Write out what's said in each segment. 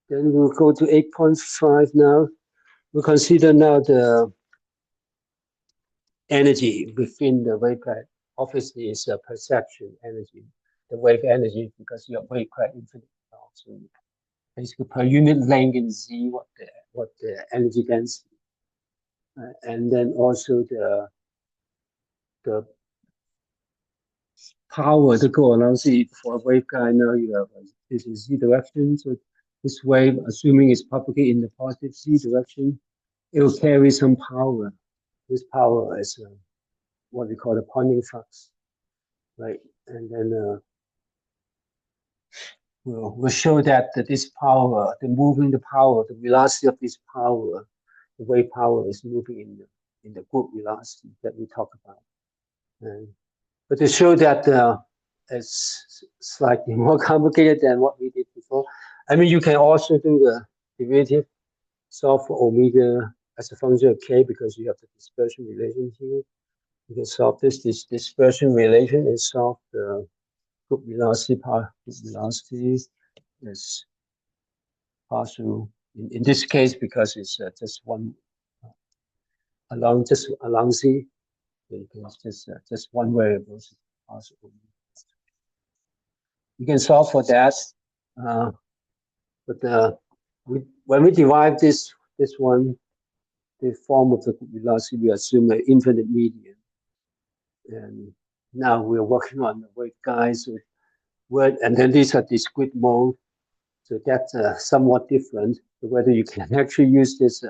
Then we'll go to 8.5 now. We'll consider now the energy within the waveguide. Obviously, it's a perception energy, the wave energy, because your waveguide infinite. So basically, per unit length in Z, what the energy density, and then also the power to go along Z for a waveguide. Now you have this is Z direction. So this wave, assuming it's propagated in the positive Z direction, it will carry some power. This power is what we call the Poynting flux, right? And then we'll show that this power, the power, the velocity of this power, the wave power is moving in the group velocity that we talk about. But to show that it's slightly more complicated than what we did before. I mean, you can also do the derivative, solve for omega as a function of k because you have the dispersion relation here. You can solve this dispersion relation and solve the group velocity is partial in this case because it's just one along Z. You can just one variable. You can solve for that, but when we derive this one, the form of the group velocity, we assume an infinite median. And now we're working on the waveguides and then these are discrete mode. So that's somewhat different. So whether you can actually use this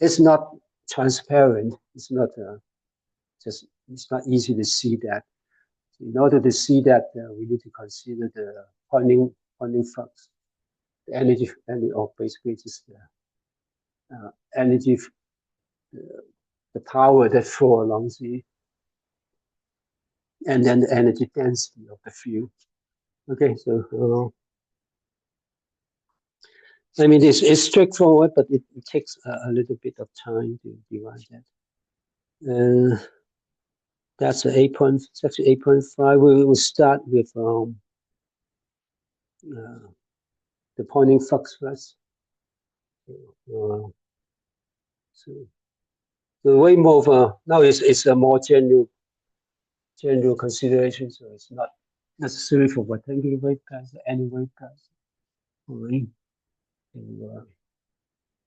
it's not transparent. It's not it's not easy to see that. So in order to see that, we need to consider the Poynting flux, the energy, or basically just the energy, the power that flow along Z, and then the energy density of the field. Okay, so I mean, it's straightforward, but it takes a little bit of time to derive that. That's section 8.5. We will start with the Poynting flux first. So the wave over now is a more general consideration, so it's not necessary for rectangular waveguides or any waveguides. Alright. So,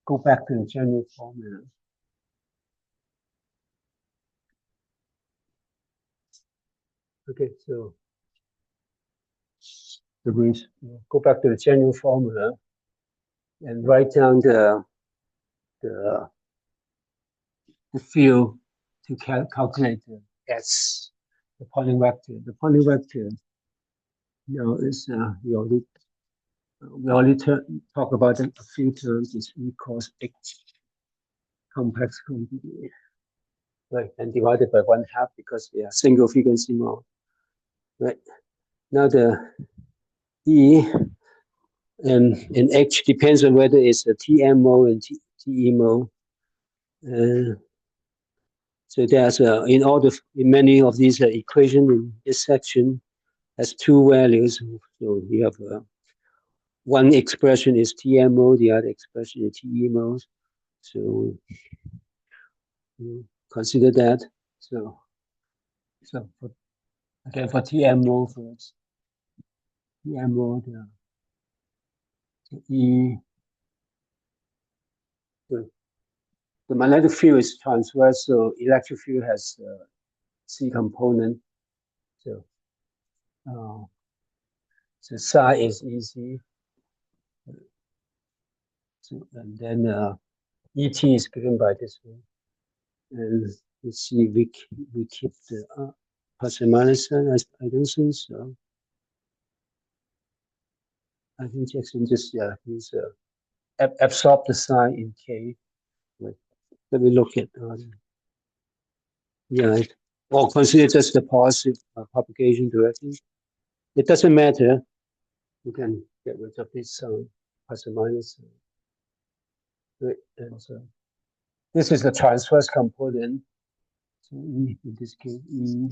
go back to the general formula. Okay, so go back to the general formula and write down the field to calculate the S, the Poynting vector. The Poynting vector, is we already talk about it a few times. It's E cos H complex quantity, right? And divided by 1/2 because they are single frequency mode, right? Now the E and H depends on whether it's a TM mode and TE mode. So there's in many of these equations in this section has two values. So you have one expression is TM mode, the other expression is TE mode. So consider that. So for TM mode first, TM mode, E. The magnetic field is transverse, so electric field has C component. So psi is easy. So, and then ET is given by this one. And you see, we keep the plus and minus sign. I don't think so. I think Jackson just he's absorb the sign in K. Wait, let me look at or consider just the positive propagation direction. It doesn't matter. You can get rid of this sign plus or minus sign. Right, and so this is the transverse component. So E in this case E,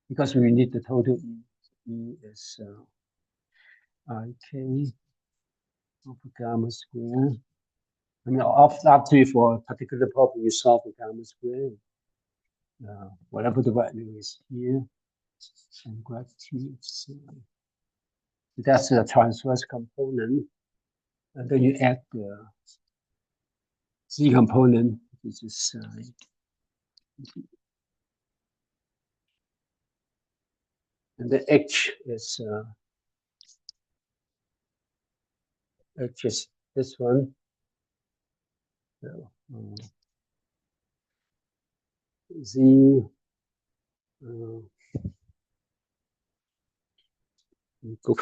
because we need the total E. E is IK over gamma square. I mean, after for a particular problem, you solve the gamma square. Whatever the value is here, and graph T. That's the transverse component. And then you add the Z component, which is psi. And the H is this one. So, Z.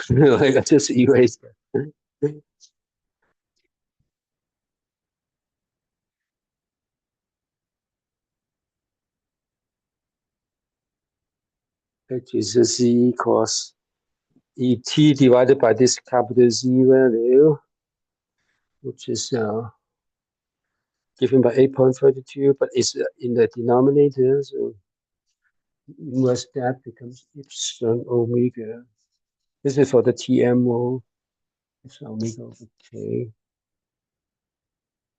I just erased it. H is a Z cos ET divided by this capital Z value, which is given by 8.32, but it's in the denominator, so inverse that becomes epsilon omega. This is for the TMO. It's omega over K.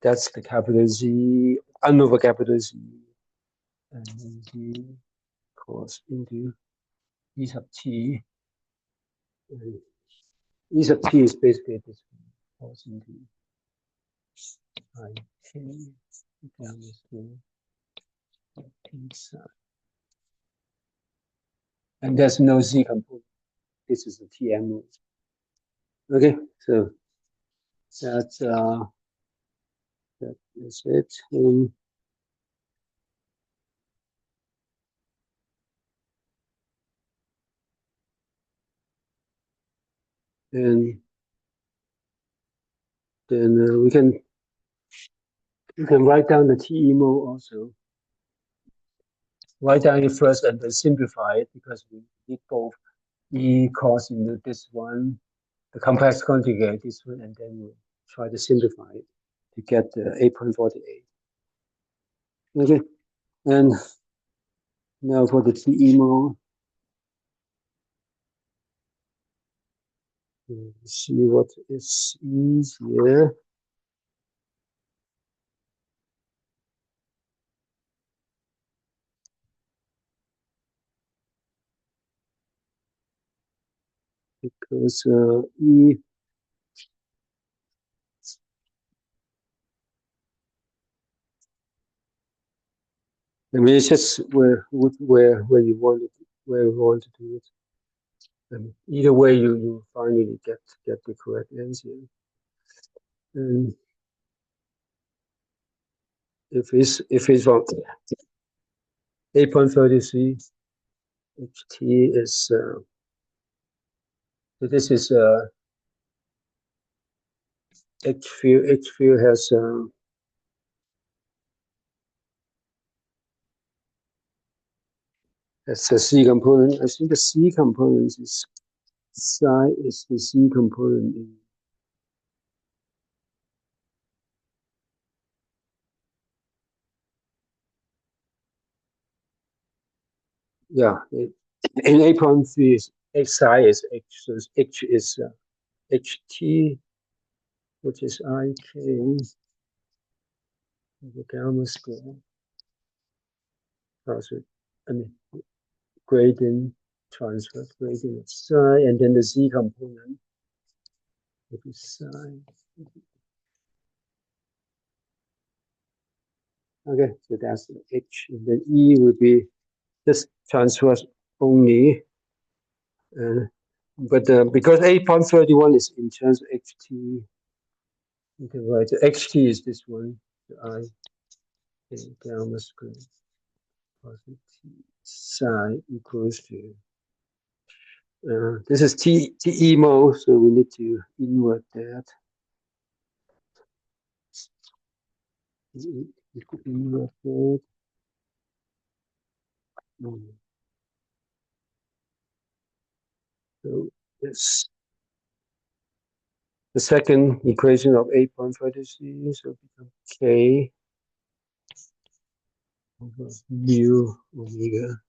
That's the capital Z, 1 over capital Z. And then D cos into E sub T. And E sub T is basically this one, cos into IK down this way. Inside. And there's no Z component. This is the TMO. Okay, so that is it. And then we can write down the TMO also. Write down it first and then simplify it because we need both E cos into this one, the complex conjugate, this one, and then we'll try to simplify it to get the 8.48. Okay, and now for the TMO. See what is easier. Because E, I mean, it's just where you want it, where you want to do it. Either way, you finally get the correct answer. And if it's wrong, 8.33, HT is so this is H field. H field has a C component. I think the C component is psi is the C component in. Yeah, in 8.3 is xi is H, so H is HT, which is IK over gamma square. I mean, gradient transfer gradient of psi, and then the Z component, which is psi. Okay, so that's the H, and then E would be just transfers only. But because 8.31 is in terms of HT, you can write the HT is this one, the I gamma square positive psi equals to this is TEMO, so we need to invert that. Invert that. So this the second equation of 8.33, so become K over mu omega.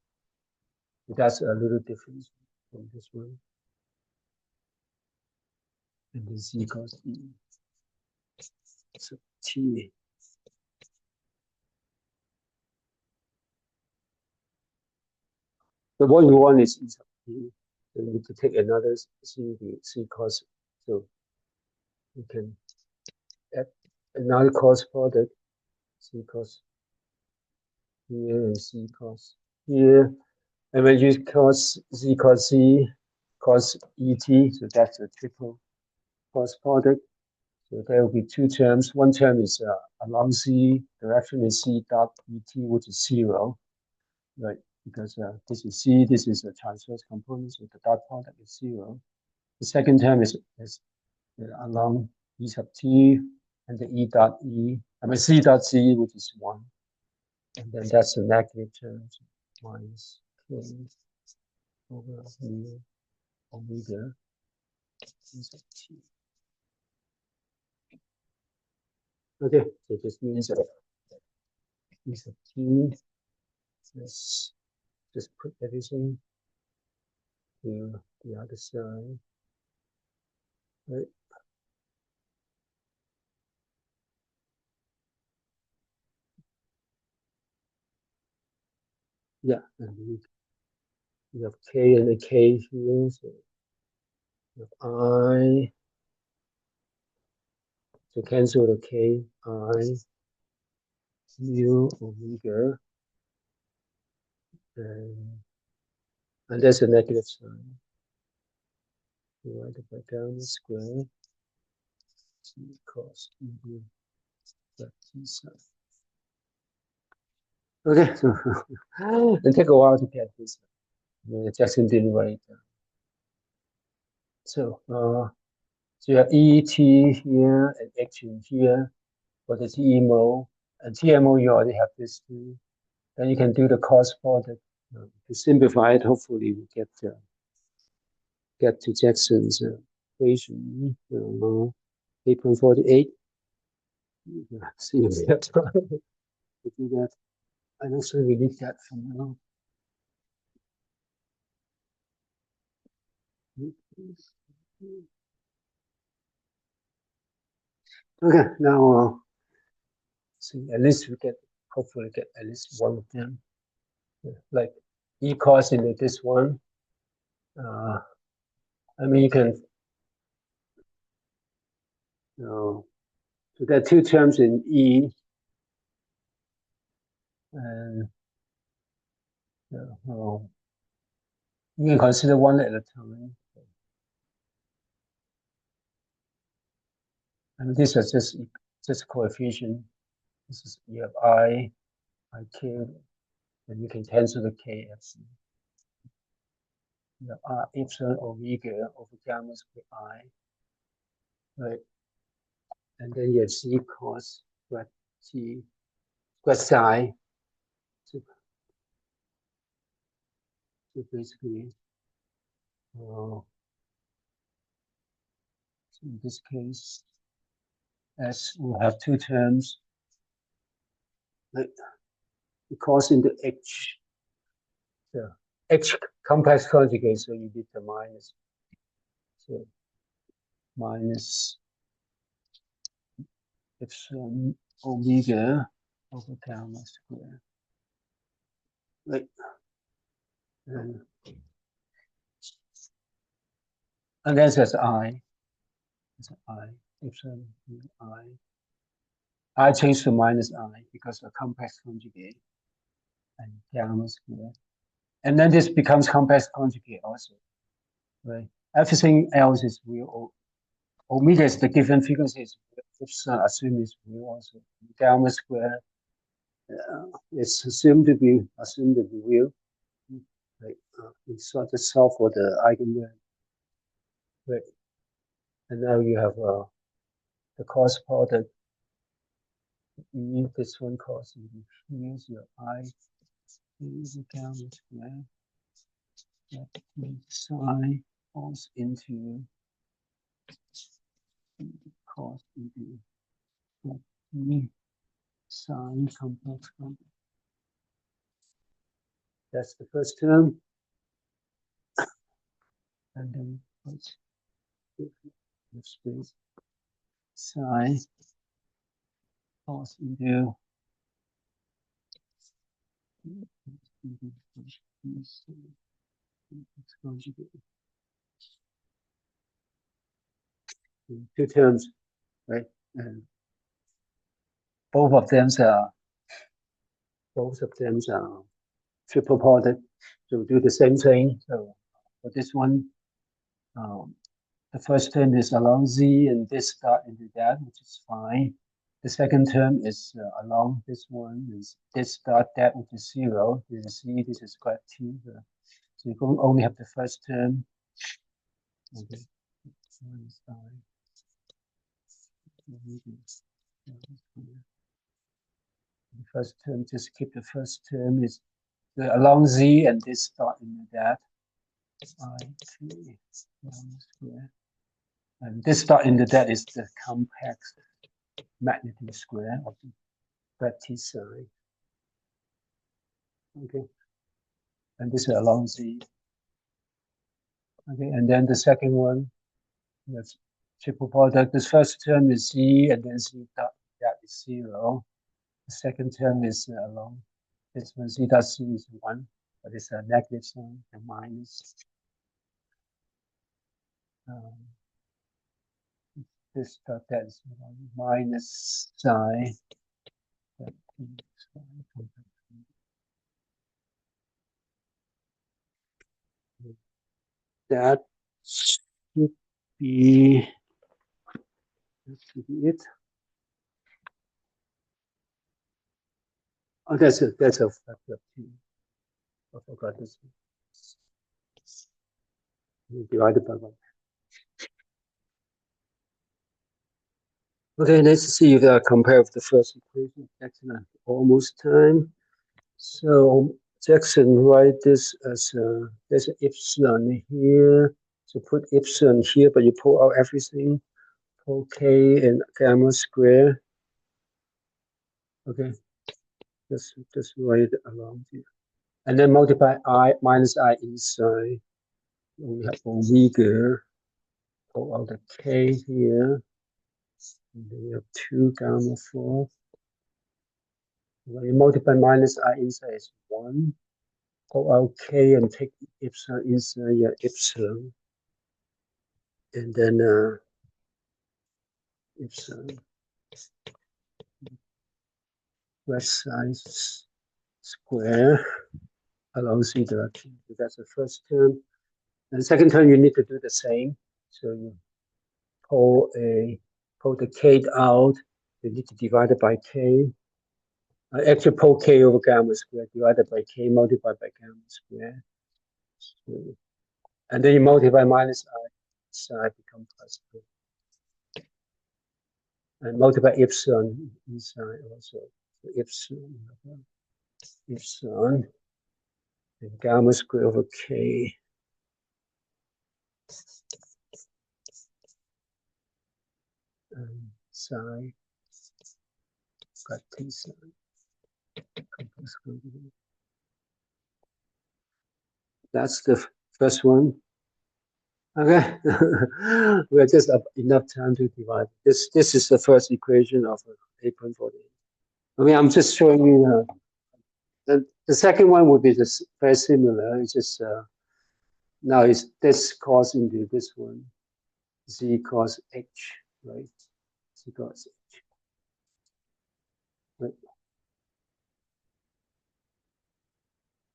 That's a little different from this one. and then C cos E. So T. But what you want is E sub T. So you need to take another C cos. So you can add another cos product, C cos here and C cos here. And when you cos Z cos C cos ET, so that's a triple cos product. So there will be two terms. One term is along Z, direction is C dot ET, which is 0, right? Because this is C, this is a transverse component, so the dot product is 0. The second term is along E sub T and the E dot E, I mean C dot C, which is 1. And then that's the negative term, so minus K over mu omega E sub T. Okay, so this means that E sub T, let's just put everything to the other side, right? Yeah, and we have K and a K here, so we have I, so cancel the K, I, mu omega, and there's a negative sign. Divided by gamma square, T cos E that T sine. Okay, so it take a while to get this. Jackson didn't write it down. So you have ET here and H in here for the TMO. And TMO, you already have this too. Then you can do the cos product. To simplify it, hopefully we get to Jackson's equation. 8.48. See if we have time to do that. And also we need that for now. Okay, now see, at least we hopefully get at least one of them. Like E cos into this one. I mean, you can, so there are two terms in E, and you can consider one at a time. And these are just coefficient. This is you have I K, and you can cancel the K as you have R epsilon omega over gamma square I, right? And then you have C cos square T square psi. So basically, so in this case, S will have two terms, right? Because in the H, the H complex conjugate, so you need the minus. So minus epsilon omega over gamma square. Right. And then there's I. It's I. Epsilon I. I change to minus I because of complex conjugate and gamma square. And then this becomes complex conjugate also. Right. Everything else is real. Omega is the given frequency is assumed is real also. Gamma square it's assumed to be real. Right. We sort of solve for the eigenvalue. Right. And now you have the cos product. This one cos here's your I is the gamma square. That psi falls into cos into psi complex complex. That's the first term. And then space psi cos into two terms, right? And both of them are triple product. So we do the same thing. So for this one, the first term is along z, and this dot into that, which is fine. The second term is along this one, is this dot that, which is 0. This is z, this is grad t. So you can only have the first term. Okay. The first term, just keep the first term is the along z, and this dot into that. I3 square. And this dot into that is the compact magnitude square of the grad t psi. Okay. And this is along z. Okay, and then the second one, that's triple product. This first term is z, and then z dot that is 0. The second term is along this one, z dot c is 1, but it's a negative sign, a minus. This dot that is minus psi. That should be it. Oh, that's a factor of 2. I forgot this one. Divided by 1. Okay, let's see if I compare with the first equation. Excellent. Almost time. So Jackson, write this as there's an epsilon here. So put epsilon here, but you pull out everything. Pull k and gamma square. Okay, just write it along here. And then multiply I minus I inside. We have omega. Pull out the k here. And then we have 2 gamma 4. When you multiply minus I inside is 1. Pull out k and take epsilon inside your epsilon. And then epsilon west size square along z direction. So that's the first term. And the second term, you need to do the same. So you pull the k out. You need to divide it by k. Actually, pull k over gamma square divided by k multiplied by gamma square. So, and then you multiply minus I side become plus 2. And multiply epsilon inside also. So epsilon and gamma square over k. And psi got t psi. That's the first one. Okay, we have just enough time to divide. This is the first equation of 8.48. I mean, I'm just showing you. The second one would be just very similar. It's just now it's this cos into this one, z cos h, right? Z cos h. Right.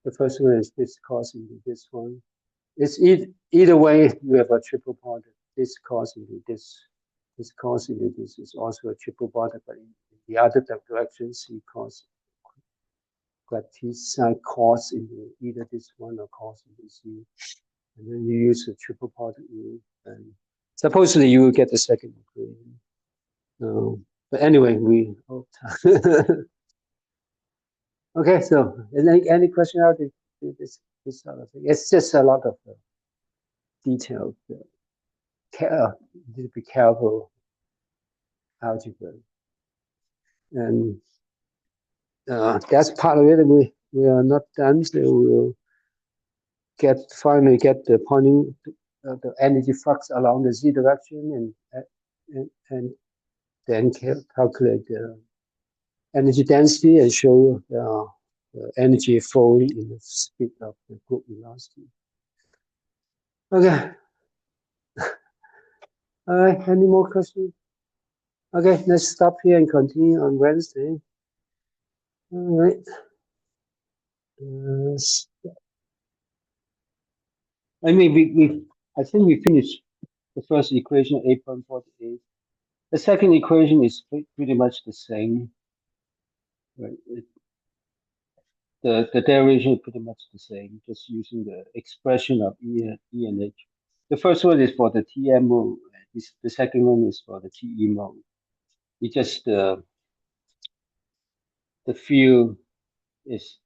The first one is this cos into this one. It's either way, you have a triple product. This cos into this cos into this is also a triple product, but in the other direction, c cos grad t psi cos into either this one or cos into z. And then you use the triple product rule, and supposedly you will get the second equation. But anyway, we hope. Okay, so any question out of this sort of thing? It's just a lot of detailed. Need to be careful algebra, and that's part of it. We are not done, so we'll finally get the Poynting the energy flux along the z direction, and then calculate the energy density and show the energy flowing in the speed of the group velocity. Okay. All right. Any more questions? Okay, let's stop here and continue on Wednesday. All right. I mean, I think we finished the first equation, 8.48. The second equation is pretty much the same. Right? The derivation is pretty much the same, just using the expression of E and H. The first one is for the TM mode. The second one is for the TE mode. It just the field is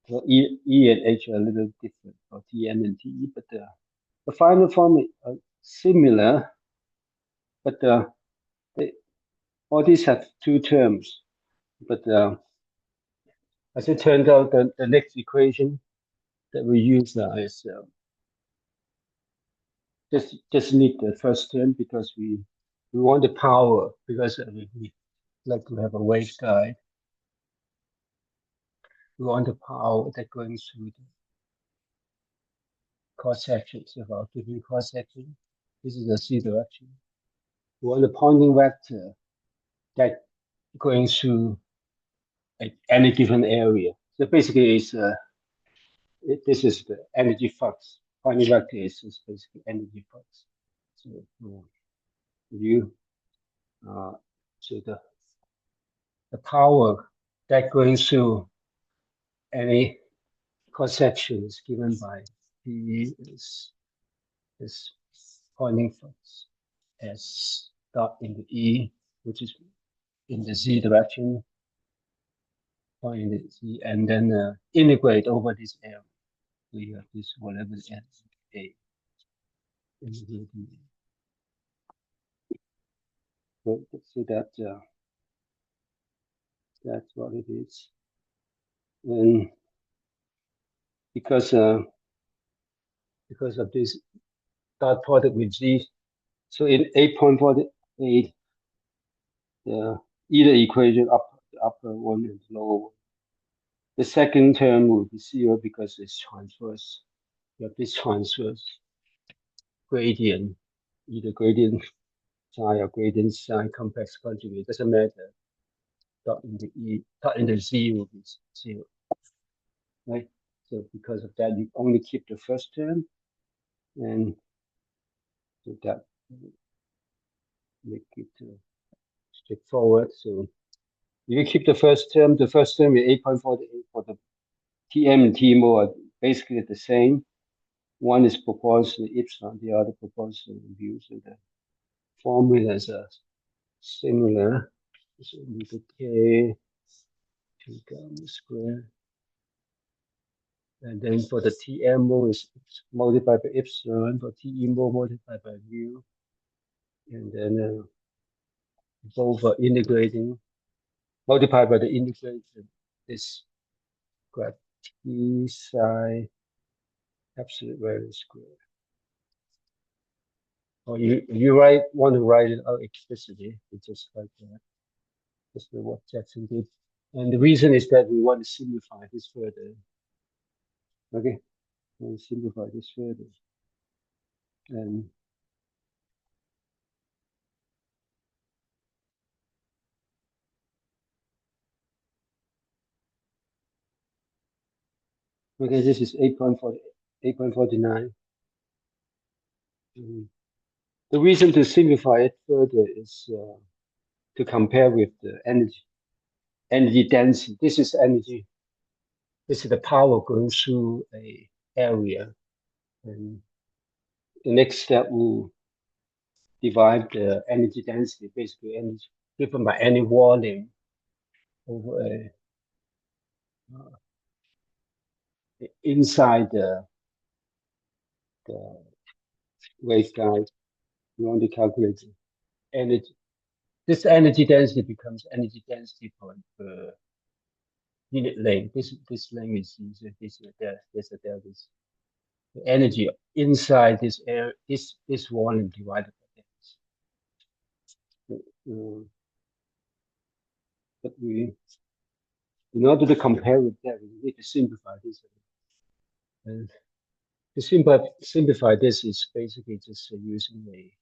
for E and H are a little different for TM and TE, but the final form is similar, but all these have two terms. But as it turned out, the next equation that we use now is just need the first term because we want the power, because we like to have a waveguide. We want the power that going through the cross sections of our given cross section. This is the z direction. We want the pointing vector that going through any given area. So basically, this is the energy flux. Pointing vector is basically energy flux. So you so the power that going through any cross section is given by P is this pointing flux S dot into E, which is in the z direction, point in the z, and then integrate over this area. So you have this whatever n a. So that's what it is. And because of this dot product with z, so in 8.48, either equation upper one and lower one. The second term will be zero because it's transverse. You have this transverse gradient, either gradient psi or gradient psi complex conjugate, doesn't matter. Dot in the E, dot in the Z will be zero. Right? So because of that, you only keep the first term, and so that make it straightforward. So you keep the first term is 8.48 for the TM and TMO are basically the same. One is proportional epsilon, the other proportional mu. So the formulas are similar. So we could K 2 gamma square. And then for the TMO is multiplied by epsilon, for TEMO multiplied by mu. And then both are integrating, multiplied by the integration, this graph T psi absolute value square. Or you want to write it out explicitly, it's just like that. That's what Jackson did. And the reason is that we want to simplify this further. Okay, we'll simplify this further. And okay, this is 8.49. The reason to simplify it further is to compare with the energy density. This is energy. This is the power going through a area. And the next step will divide the energy density, basically energy given by any volume over inside the waveguide. You want to calculate the energy. This energy density becomes energy density per unit length. This length is easier. There's a delta. the energy inside this air, this volume divided by this. But in order to compare with that, we need to simplify this. And to simplify this is basically just using a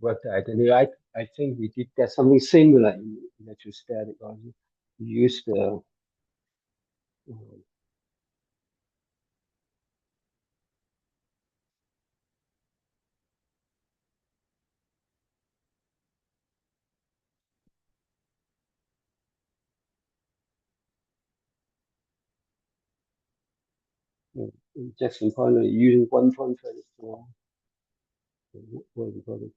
vector identity. I think we did that something similar in electrostatic. We used the Jackson Pollock using 1.34. What do you call it?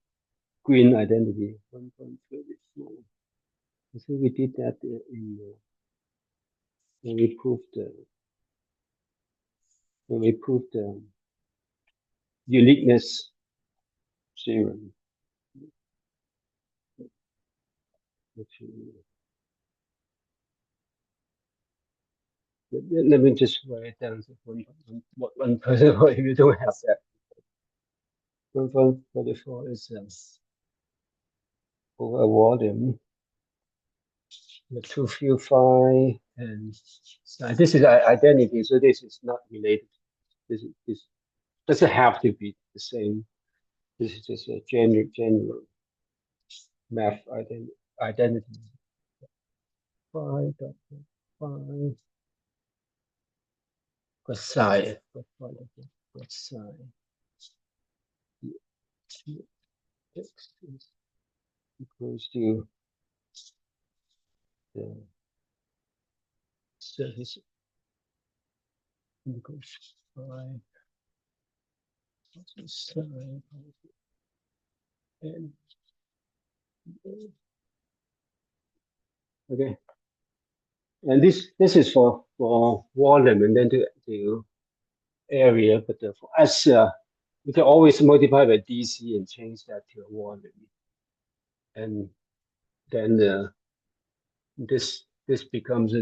Green identity 1.34. I think we did that when we proved the uniqueness theorem. Let me just write it down. One person, if you don't have that. 1.34 is over volume. The two field phi and this is identity, so this is not related. This doesn't have to be the same. This is just a general math identity. Phi dot phi cosine x is equals to the surface equals phi cosine and okay. And this is for volume and then to area, but for us, we can always multiply by DC and change that to a volume. And then this becomes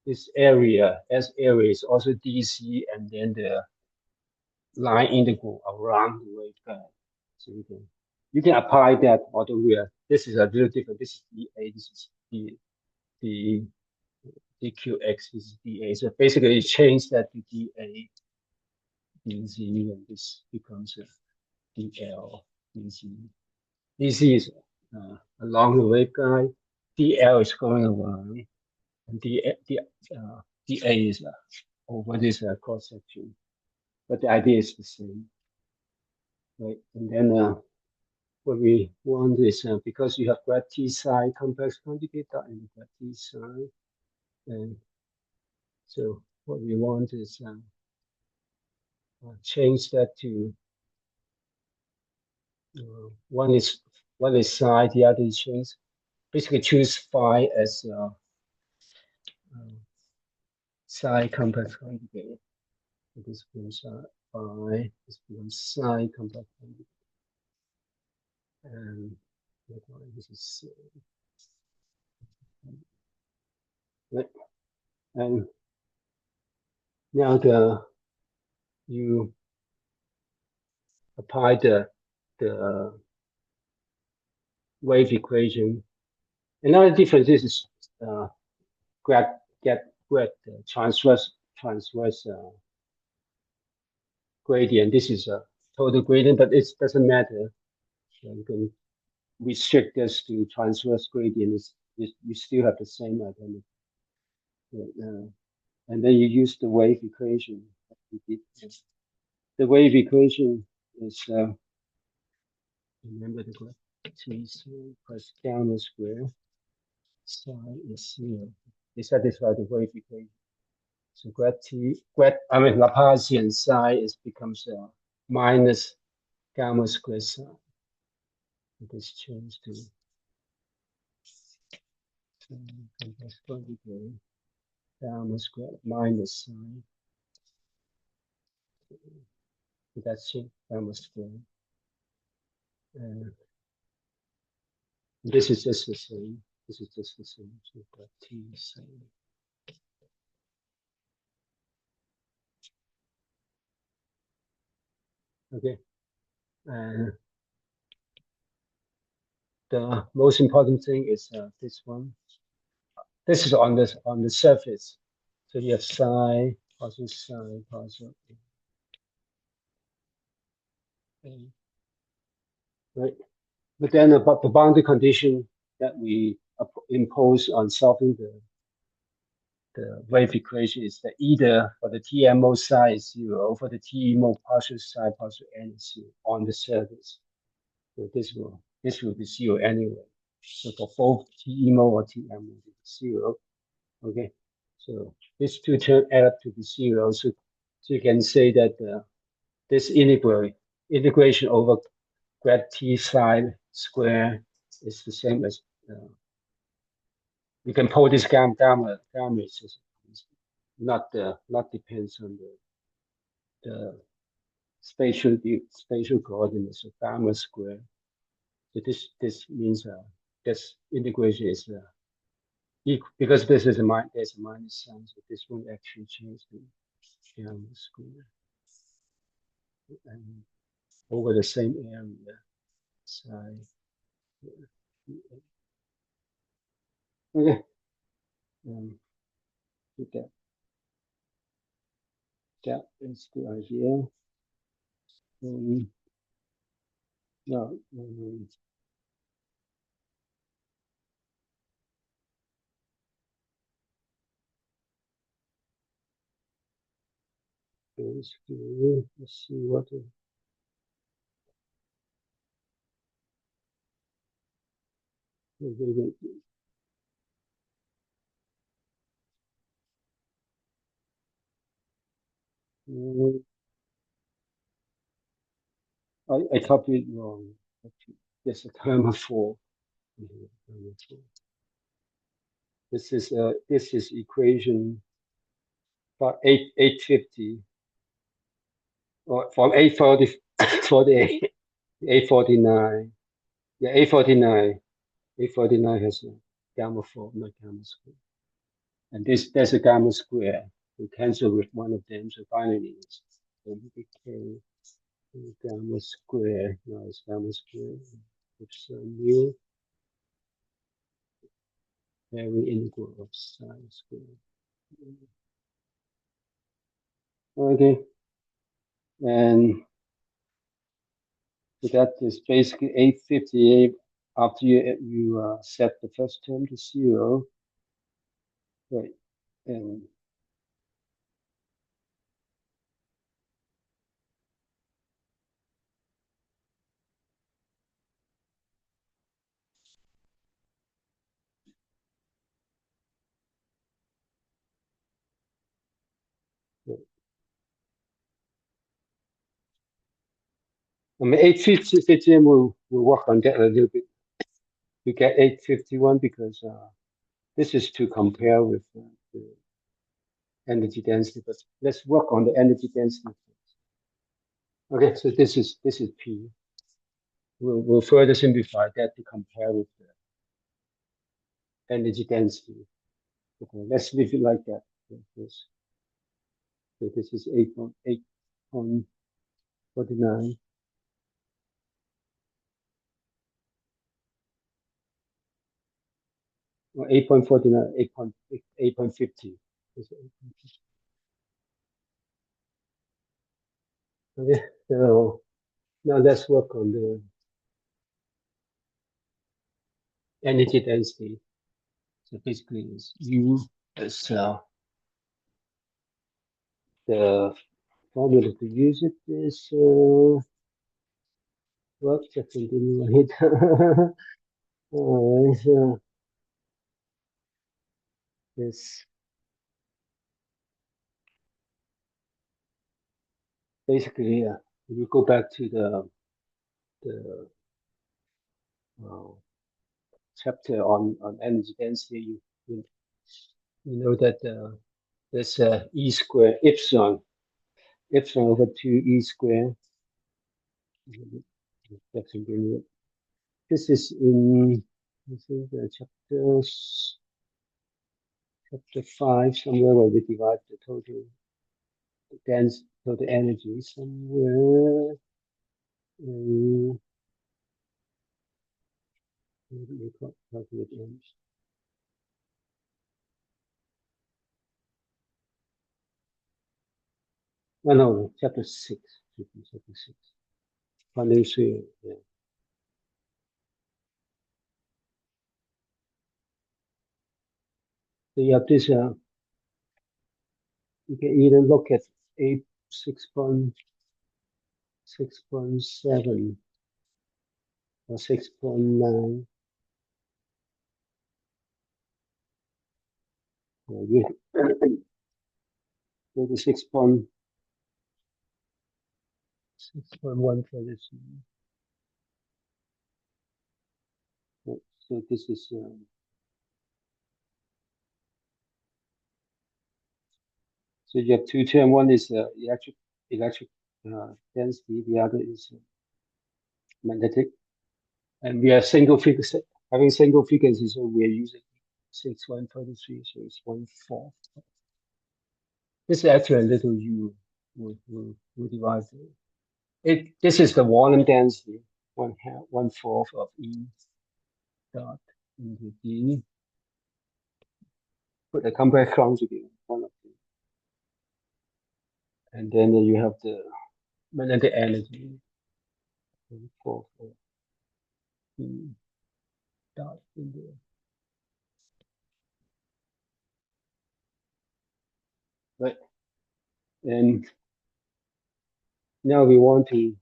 this area, S area is also DC, and then the line integral around the waveguide. So you can apply that although this is a little different. This is dA, this is the dqx is dA. So basically you change that to dA dz, and this becomes a dl dz. dz is along the waveguide, dl is going around, and dA is over this cross section. But the idea is the same, right? And then what we want is because you have grad T psi complex conjugate and grad T psi, and so what we want is change that to one is psi, the other is change. Basically, choose phi as psi complex conjugate. So this becomes phi. This becomes psi complex conjugate, and this is right. And now you apply the wave equation. Another difference is grad transverse gradient. This is a total gradient, but it doesn't matter. So you can restrict this to transverse gradient. You still have the same identity. And then you use the wave equation. The wave equation is remember the graph T plus gamma square psi is 0. They satisfy the wave equation. So Laplacian psi becomes minus gamma square psi. This change to gamma square minus psi. That's it, gamma square. This is just the same. This is just the same. So we've got T psi. Okay, and the most important thing is this one. This is on the surface. So you have psi, positive psi, positive A, right? But then about the boundary condition that we impose on solving the wave equation is that either for the TMO psi is zero, or for the TMO partial psi partial n is zero on the surface. So this will be zero anyway. So for both TMO or TMO, it's zero. Okay. So these two terms add up to be zero. So you can say that this integration over grad t psi square is the same as you can pull this gamma is not depends on the spatial coordinates of gamma square. So this means this integration is because this is there's a minus sign, so this won't actually change the gamma square and over the same area. Psi. Okay. That that is the idea. No, basically, let's see what. I copied wrong. There's a term for. This is equation for 850 or from 840 48 849. Yeah, 849. 849 has a gamma 4, not gamma square. And there's a gamma square. We cancel with one of them, so finally it's became gamma square. Now it's gamma square. It's a new very integral of psi square. Okay, and so that is basically 858 after you set the first term to zero, right? And I mean, 850 will work on that a little bit. You get 851 because this is to compare with the energy density, but let's work on the energy density. Okay, so this is P. We'll further simplify that to compare with the energy density. Okay, let's leave it like that. So this is 8.49. Or 8.49, 8.50. Okay, so now let's work on the energy density. So basically, it's U as the formula to use it is what? Just continue it. This basically, if you go back to the uh, chapter on energy density, you know that there's E square epsilon over 2 E square. This is in I think chapter 5 somewhere where we divide the total energy somewhere. calculate amps. No, chapter 6. Chapter 6. Funding sphere, yeah. So you have this, you can either look at 6.7 or 6.9. You go to 6.1 for this. So this is so you have two terms. One is electric density. The other is magnetic. And we are single figures. Having single frequency, so we are using 6.133. So it's 1/4. This is actually a little u. We derive it. This is the volume density. 1/4 of E dot into D. Put the complex conjugate, one of them. And then you have the magnetic energy. 1/4 of E dot in there. Right. And now we want to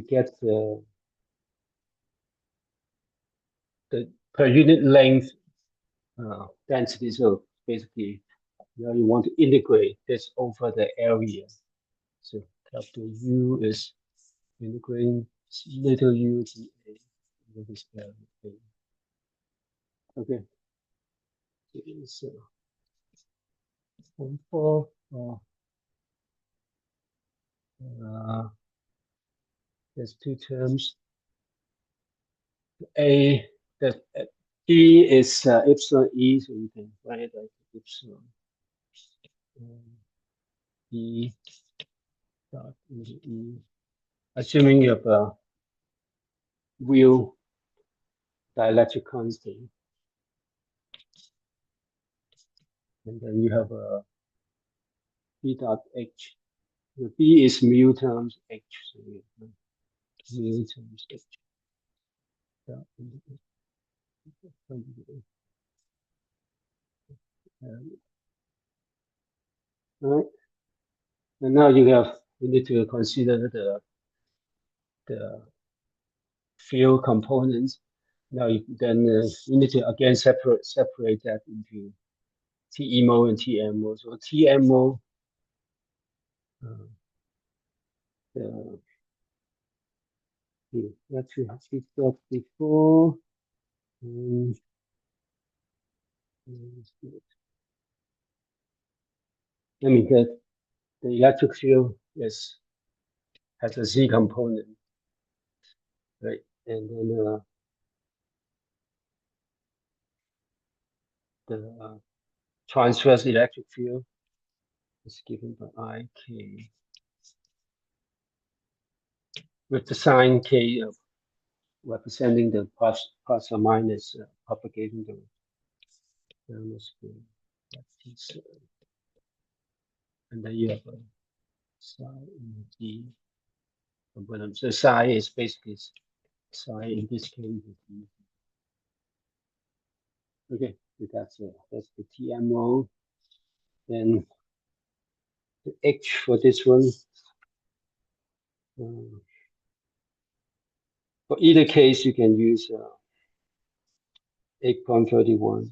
get the per unit length density. So basically, you want to integrate this over the area. So capital U is integrating little u to A over this area. Okay. So 1/4 there's two terms. A that D is epsilon E, so you can write it like epsilon E dot into E. Assuming you have a real dielectric constant, and then you have a B dot H. The B is mu times H, so you have mu times H. All right. And now you need to consider the field components. Now you need to again separate that into TEMO and TMO. So TMO, that we have discussed before. I mean that the electric field has a Z component, right? And then the transverse electric field is given by IK with the sign K representing the plus or minus propagating the thermal spin. And then you have a psi in D component. So psi is basically psi in this case. Okay, so that's the TMO. Then the H for this one. For either case, you can use 8.31.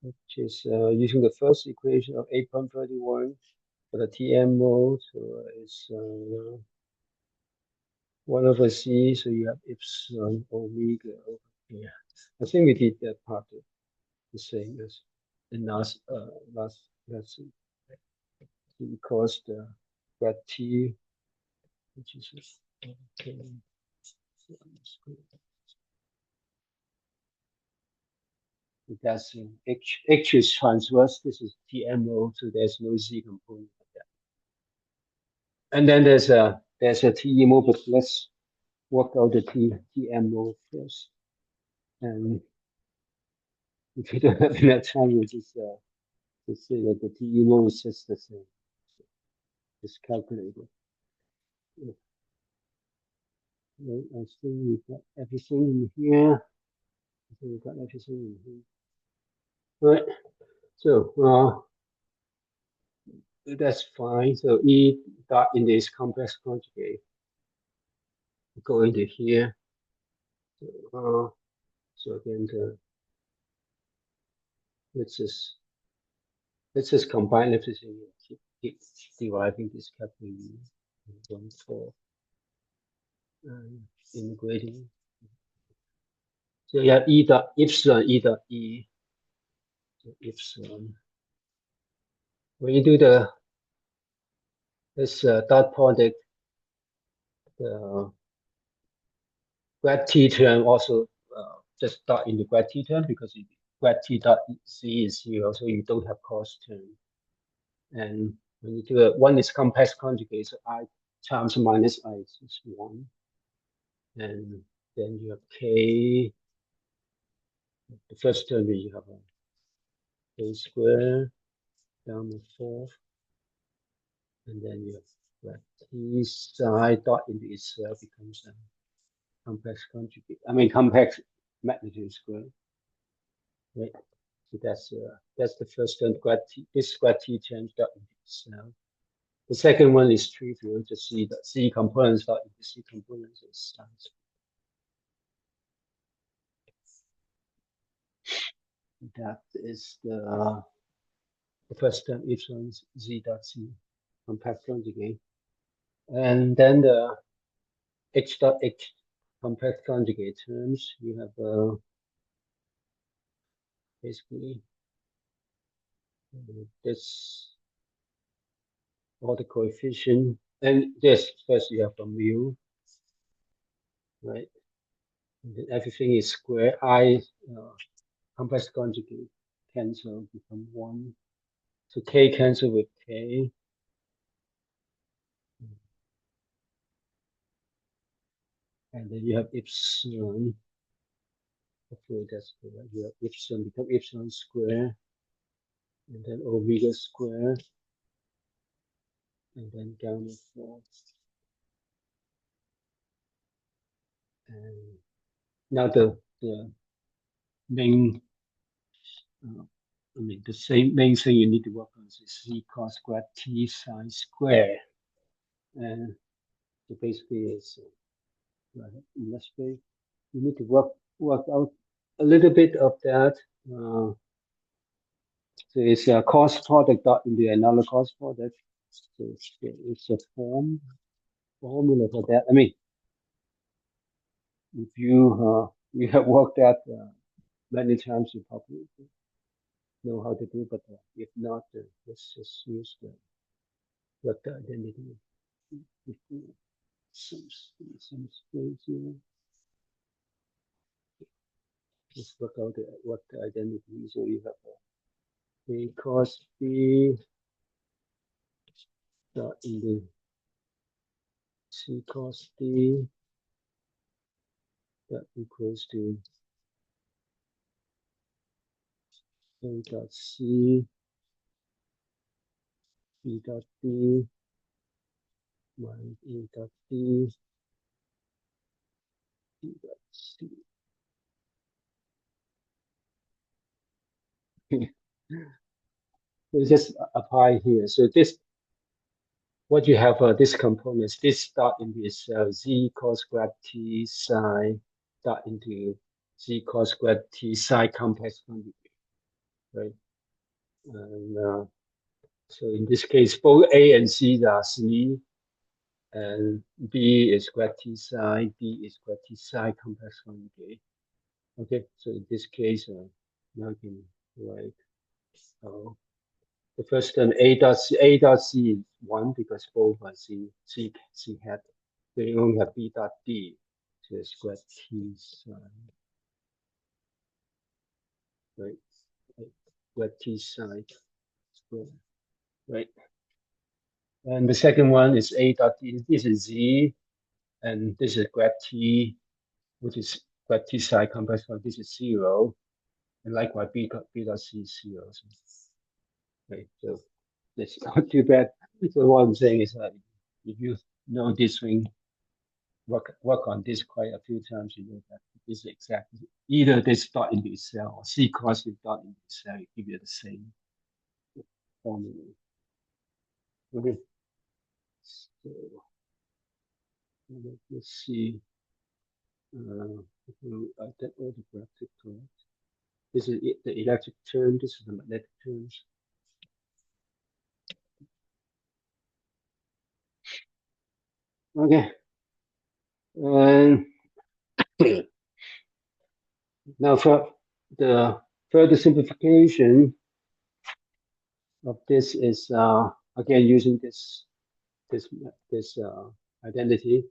Which is using the first equation of 8.31 for the TMO. So it's 1/c. So you have epsilon omega over here. I think we did that part the same as in last lesson. Because the grad T, which is okay. That's H is transverse. This is TMO, so there's no Z component of that. And then there's a TMO, but let's work out the TMO first. And if you don't have enough time, you just say that the TMO is just the same. Just calculate it. Right, I think we've got everything in here. I think we've got everything in here. Right. So that's fine. So E dot in this complex conjugate go into here. So again, let's just combine everything and keep deriving this capital U 1/4 and integrating. So you have E dot epsilon, E dot E, so epsilon. When you do this dot product, the grad T term also just dot into grad T term because grad T dot Z is 0, so you don't have cos term. And when you do it, one is complex conjugate, so I times minus I is 1. And then you have K, the first term you have a K square down the 4th. And then you have T psi dot into itself becomes a complex conjugate. I mean, complex magnitude square. Right? So that's the first term. This grad T term dot into itself. The second one is trivial. Just see that C components dot into C components is that is the first term epsilon Z dot C complex conjugate. And then the H dot H complex conjugate terms, you have basically this all the coefficient, and this first you have a mu, right? And then everything is square. I complex conjugate cancel become 1. So K cancel with K. And then you have epsilon. Hopefully that's correct. You have epsilon become epsilon square. And then omega square. And then gamma 4. And now the main, the same main thing you need to work on is C cos grad T psi square. And so basically it's let's say you need to work out a little bit of that. So it's a cos product dot into another cos product. So it's a formula for that. I mean, if you have worked that many times, you probably know how to do. But if not, let's just use the vector identity. Some space here. Just work out the vector identity. So you have a cos B dot into C cos D that equals to A dot C B dot D minus A dot D D dot C. So just apply here. So this, what you have this components, this dot into is Z cos grad T psi dot into Z cos grad T psi complex conjugate, right? And so in this case, both A and C are C, and B is grad T psi, D is grad T psi complex conjugate. Okay, so in this case, now you can write the first term A dot C is 1 because both are C hat. So you only have B dot D, so it's grad T psi. right? Grad T psi square, right? And the second one is A dot D. This is Z, and this is grad T, which is grad T psi complex. This is 0, and likewise B dot C is 0. So, right, so that's not too bad. So what I'm saying is that if you know this thing, work on this quite a few times, you know that this is exactly either this dot into the cell or C cross the dot into the cell, it give you the same formula. Okay, so let's see. I get all the graphic correct. This is the electric term. This is the magnetic terms. Okay, and now for the further simplification of this is again using this this identity.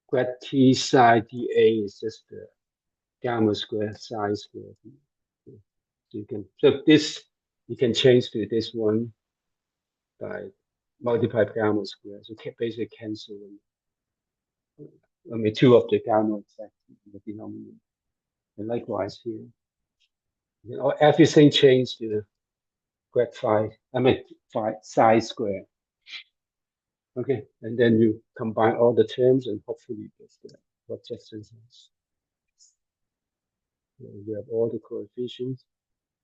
Grad T psi dA is just the gamma square psi square. So you can this you can change to this one by multiply gamma square. So basically cancel. I mean, two of the gamma effect in the denominator. And likewise here, you know, everything changed to grad phi. I mean phi psi square. Okay, and then you combine all the terms and hopefully get what Jackson says. You have all the coefficients.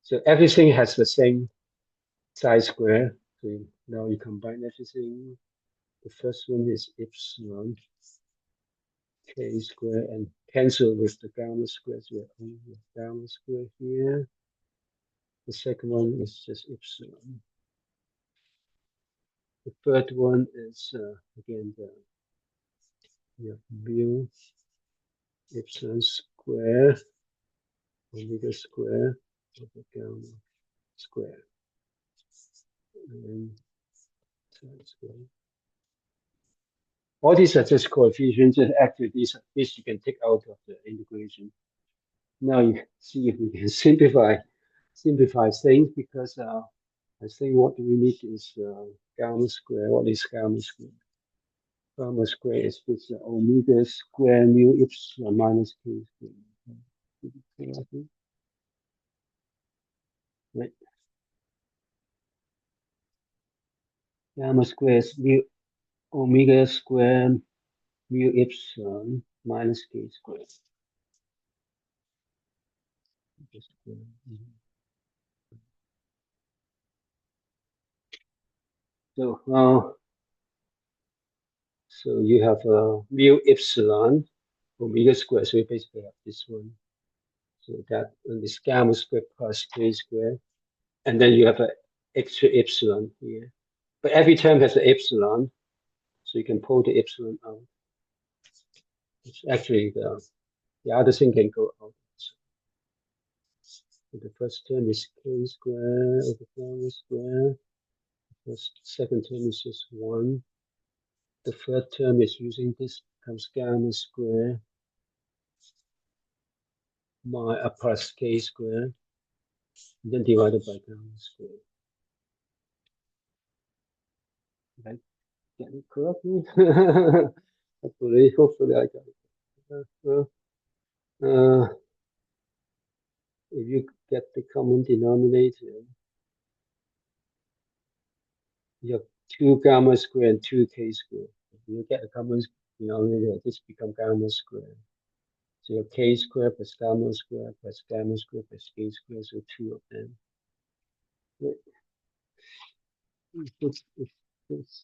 So everything has the same psi square. So now you combine everything. The first one is epsilon k square and cancel with the gamma square. So we have only gamma square here. The second one is just epsilon. The third one is again mu epsilon square omega square over gamma square and square. All these are just coefficients, and actually this you can take out of the integration. Now you see if we can simplify things, because I think what we need is gamma square. What is gamma square? Gamma square is this omega square mu epsilon minus k square. Right. Gamma square is mu omega square mu epsilon minus k square. So so you have mu epsilon omega square. So you basically have this one. So that is gamma square plus k square, and then you have an extra epsilon here. But every term has an epsilon, so you can pull the epsilon out. It's actually the other thing can go out. So the first term is k square over gamma square. The second term is just 1. The third term is using this, becomes gamma square plus k square, and then divided by gamma square. Did I get it correctly? hopefully I got it. If you get the common denominator, you have 2 gamma square and 2 k square. If you get a common denominator, this becomes gamma square. So your k square plus gamma square plus gamma square plus k square, so 2 of them. It's,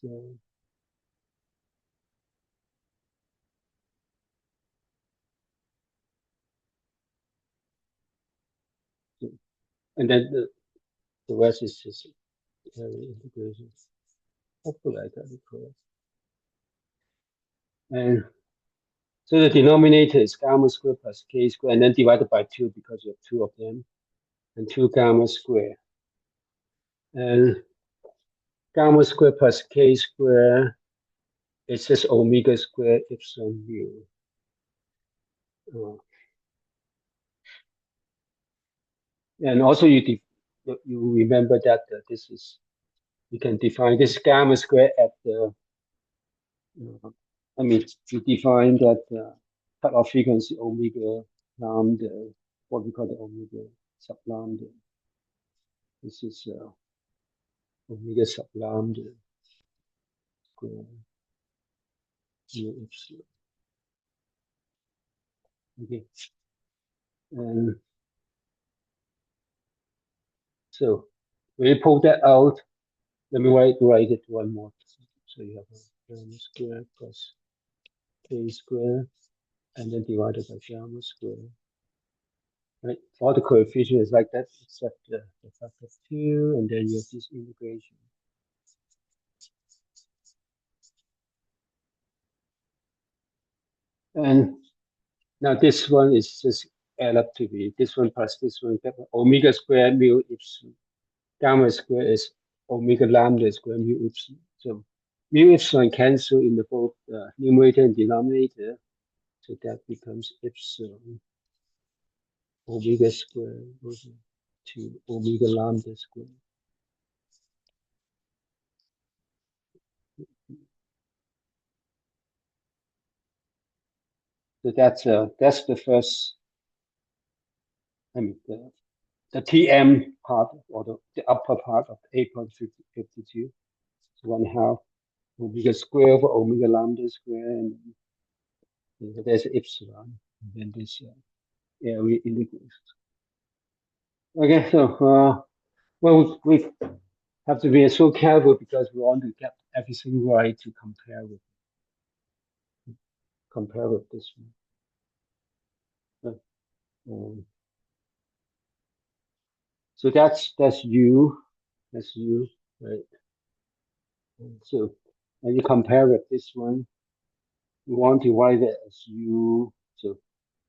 and then the rest is just integration. Hopefully I got it correct. And so the denominator is gamma square plus k square, and then divided by 2 because you have 2 of them, and 2 gamma square. And gamma square plus k square, it's just omega square epsilon mu. And also you remember that this is, you can define this gamma square at the, I mean, you define that cutoff frequency omega lambda, what we call the omega sub lambda. This is omega sub lambda square mu epsilon. Okay, and so when you pull that out, let me write it one more time. So you have a gamma square plus k square, and then divided by gamma square. Right, all the coefficients is like that except the factor of 2, and then you have this integration. And now this one is just add up to be this one plus this one, omega square mu epsilon. Gamma square is omega lambda square mu epsilon. So mu epsilon cancel in the both numerator and denominator. So that becomes epsilon omega square over to omega lambda square. So that's the first, I mean the TM part, or the upper part of 8.52. So 1/2 omega square over omega lambda square, and there's epsilon, and then this area integrates. Okay, so well, we have to be so careful because we want to get everything right to compare with this one. So that's u, right? So when you compare with this one, we want to divide it as u. So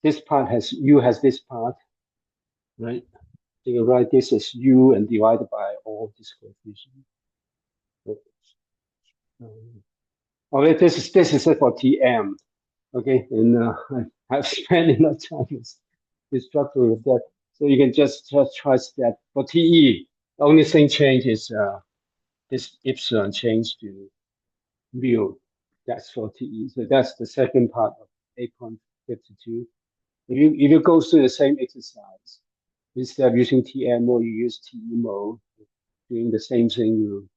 this part has u has this part, right? So you write this as u and divide by all this coefficient. Okay, this is it for TM. Okay, and I've spent enough time with structure with that, so you can just trust that for TE. The only thing change is this epsilon change to mu. That's for TE. So that's the second part of 8.52. If you go through the same exercise, instead of using TM mode, you use TE mode. Doing the same thing,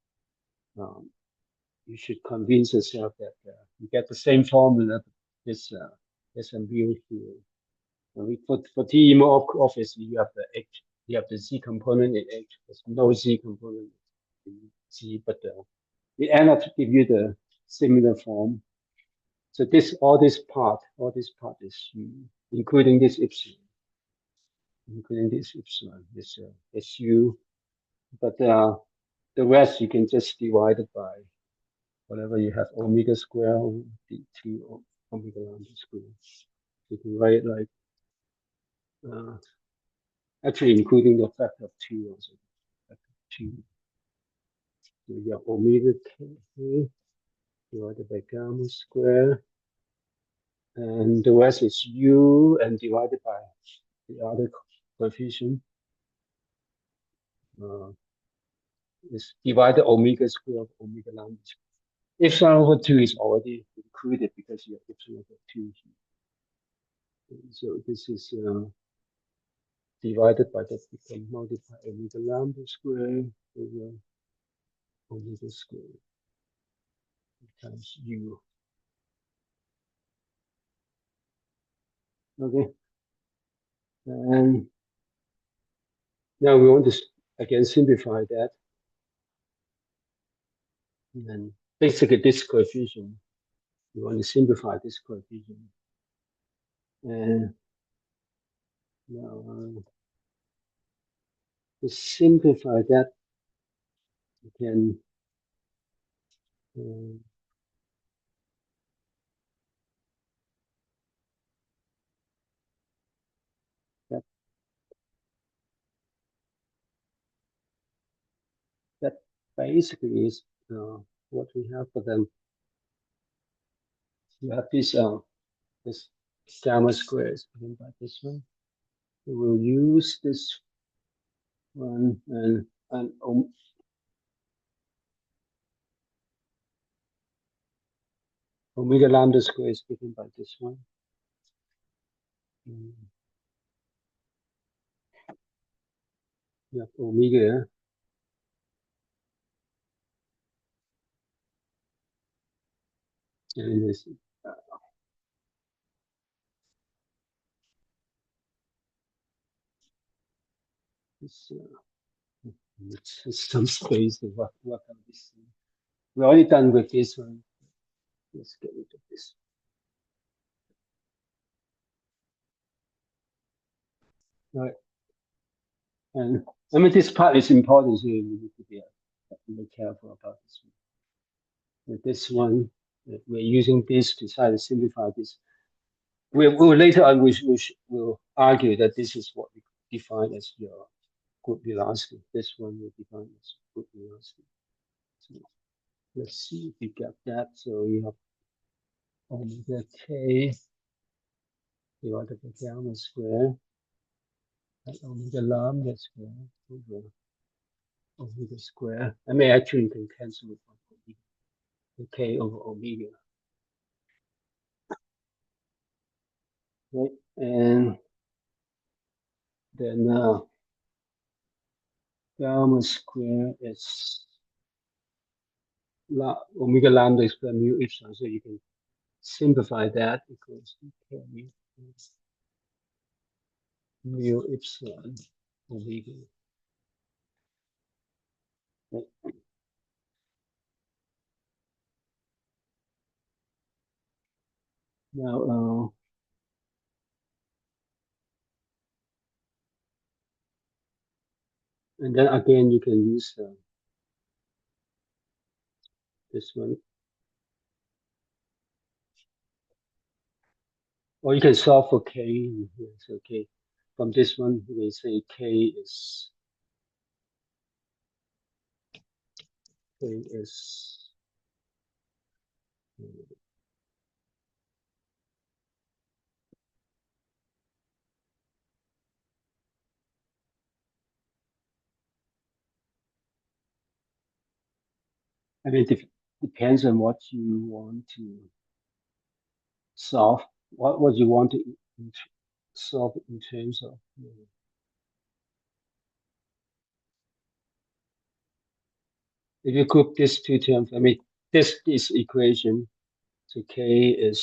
you should convince yourself that you get the same formula. There's a mu here. For TE mode, obviously you have the H, you have the Z component in H. There's no Z component in Z, but it ends up to give you the similar form. So all this part is U, including this epsilon, is U. But the rest you can just divide it by whatever you have, omega square over d2 omega lambda square. You can write like actually including the factor of 2 also. Factor of 2. So you have omega k divided by gamma square, and the rest is u and divided by the other coefficient. Is divided omega square of omega lambda square. Epsilon over 2 is already included because you have epsilon over 2 here. So this is divided by that, we can multiply omega lambda square over omega square times u. Okay. And now we want to again simplify that. And then basically this coefficient, we want to simplify this coefficient. And now to simplify that, we can that basically is what we have for them. You have this gamma square is given by this one. We will use this one and omega lambda square is given by this one. Yeah, omega. And this it's some space to work on this. We're already done with this one. Let's get rid of this. Right. And I mean, this part is important, so we need to be really careful about this one. With this one, we're using this to try to simplify this. We'll later on we'll argue that this is what we define as your group velocity. This one will define as group velocity. So let's see if we get that. So we have omega k divided by gamma square and omega lambda square over omega square. I mean, actually, you can cancel it on omega, k over omega. Right, and then gamma square is omega lambda square mu epsilon, so you can simplify that equals k mu epsilon omega. Right. Now, and then again, you can use this one, or you can solve for k here. So k from this one, you can say k is I mean, it depends on what you want to solve, what you want to solve in terms of. If you group these two terms, I mean, this equation, so k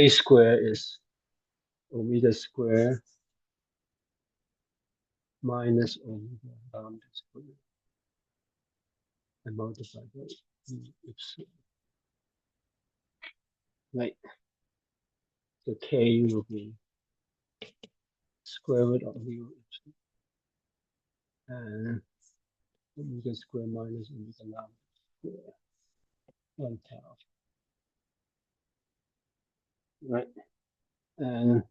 square is omega square minus omega lambda square and multiplied by epsilon. Right. So k will be square root of mu epsilon and omega square minus omega lambda square 1/2. Right. And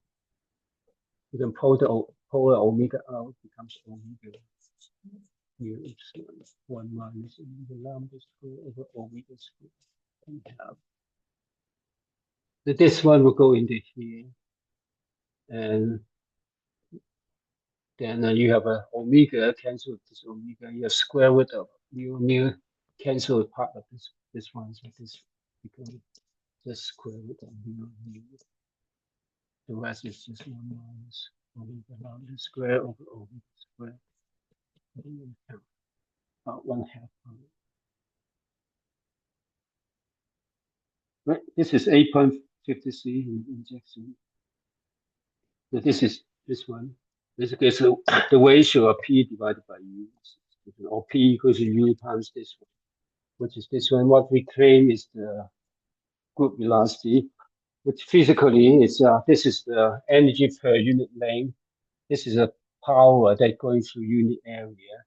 you can pull the omega out, becomes omega mu epsilon 1 minus omega lambda square over omega square 1/2. So this one will go into here, and then you have a omega cancel with this omega. You have square root of mu cancel with part of this one, so this becomes just square root of mu. The rest is just 1 minus omega lambda square over omega square. 1/2. Right. This is 8.53 in Jackson. So this is this one. Basically, so the ratio of P divided by U, or P equals to U times this one, which is this one. What we claim is the group velocity, which physically is this is the energy per unit length. This is a power that going through unit area,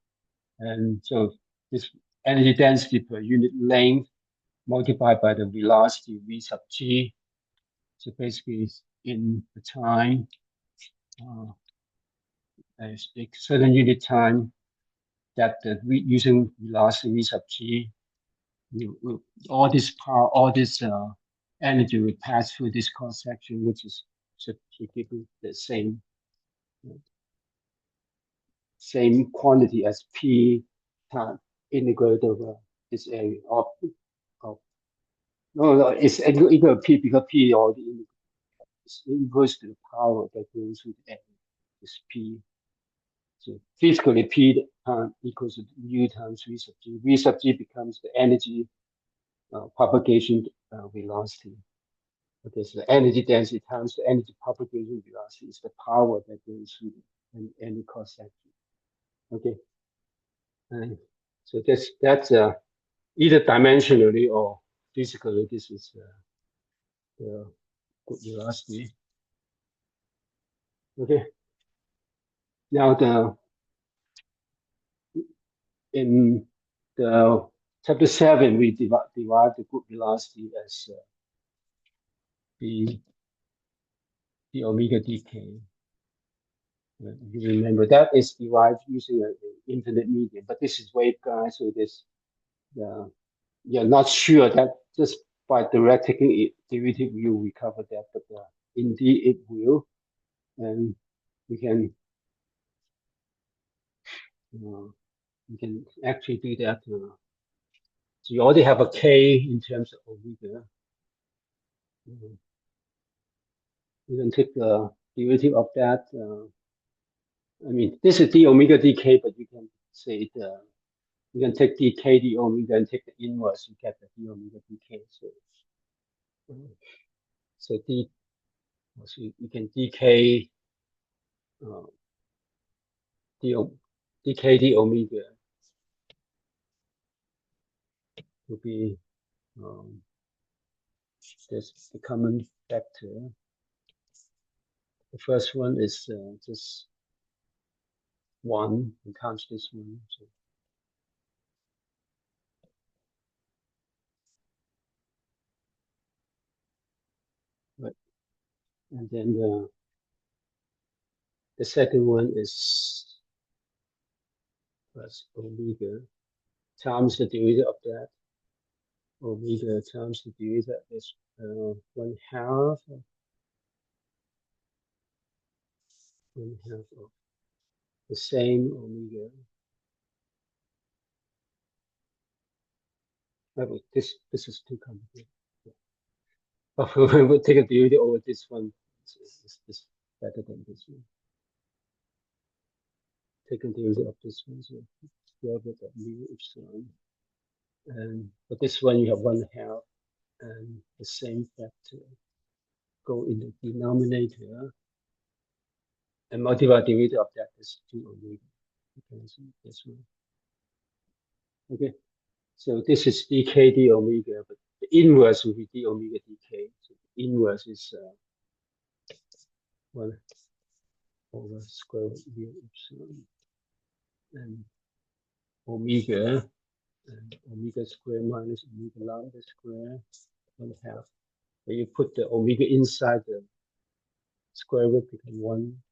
and so this energy density per unit length multiplied by the velocity v sub g. So basically, it's in the time, a certain unit time that using velocity v sub g, all this power, all this energy will pass through this cross section, which is should give you the same. same quantity as P times integrate over this area of no, it's equal to P because P already is equals to the power that goes with N is P. So physically P time equals to U times V sub G. V sub G becomes the energy propagation velocity. Okay, so the energy density times the energy propagation velocity is the power that goes through any cross section. Okay, and so that's either dimensionally or physically. This is the good velocity. Okay, now in the chapter 7 we divide the good velocity as the omega dk. You remember that is derived using an infinite medium, but this is waveguide, so this you're not sure that just by direct taking it derivative you recover that, but indeed it will, and we can actually do that. So you already have a k in terms of omega. You can take the derivative of that. I mean, this is d omega dk, but you can say you can take dk d omega and take the inverse, you get the d omega dk. So d, so you can dk dk d omega will be there's the common factor. The first one is just 1 and times this one. So right. And then the second one is plus omega times the derivative of that. Omega times the derivative is 1/2 of the same omega. This is too complicated. But we'll take a derivative over this one. This better than this one. Take a derivative of this one, so square root of mu epsilon. And for this one, you have 1/2, and the same factor go in the denominator, and multiply derivative of that is 2 omega. Okay, so this one. Okay, so this is dk d omega, but the inverse will be d omega dk. So the inverse is 1 over square root mu epsilon, and omega, and omega square minus omega lambda square 1/2. When you put the omega inside the square root, become 1.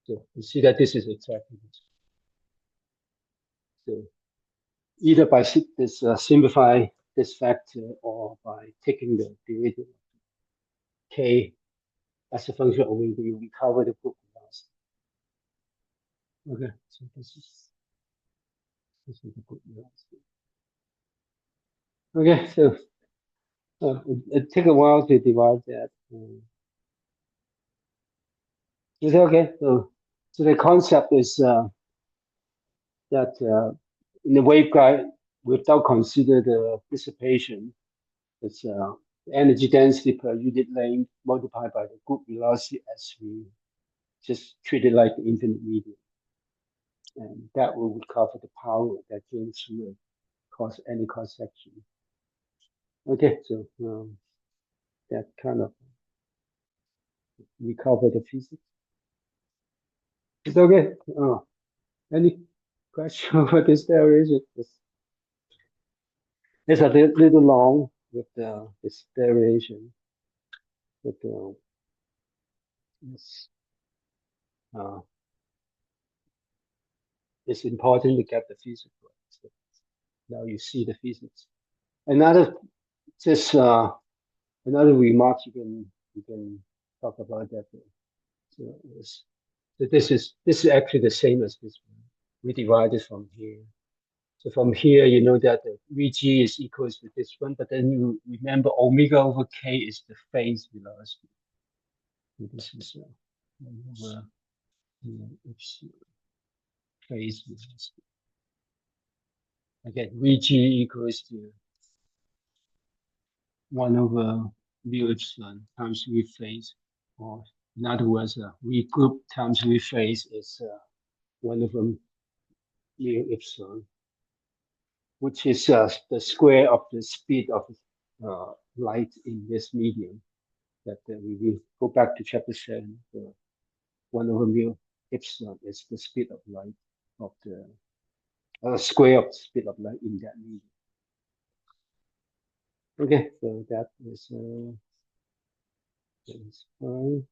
So you see that this is exactly this. So either by this simplify this factor, or by taking the derivative of k as a function of omega, you recover the book velocity. Okay, so this is the book velocity. Okay, so it takes a while to divide that. Is it okay? So the concept is that in the waveguide, without consider the dissipation, it's energy density per unit length multiplied by the group velocity as we just treat it like the infinite medium. And that will recover the power that goes through any cross section. Okay, so that kind of recover the physics. It's okay. Any question about this derivation? It's a little long with this derivation, but it's important to get the physics right. So now you see the physics. Another another remark you can talk about that. So So this is actually the same as this one. We divide it from here. So from here, you know that the Vg is equals to this one, but then you remember omega over k is the phase velocity. So this is over epsilon phase velocity. Again, Vg equals to 1 over mu epsilon times V phase, or in other words, V group times V phase is 1 over mu epsilon, which is the square of the speed of light in this medium. That we will go back to chapter 7. 1 over mu epsilon is the speed of light of the square of the speed of light in that medium. Okay, so that is fine.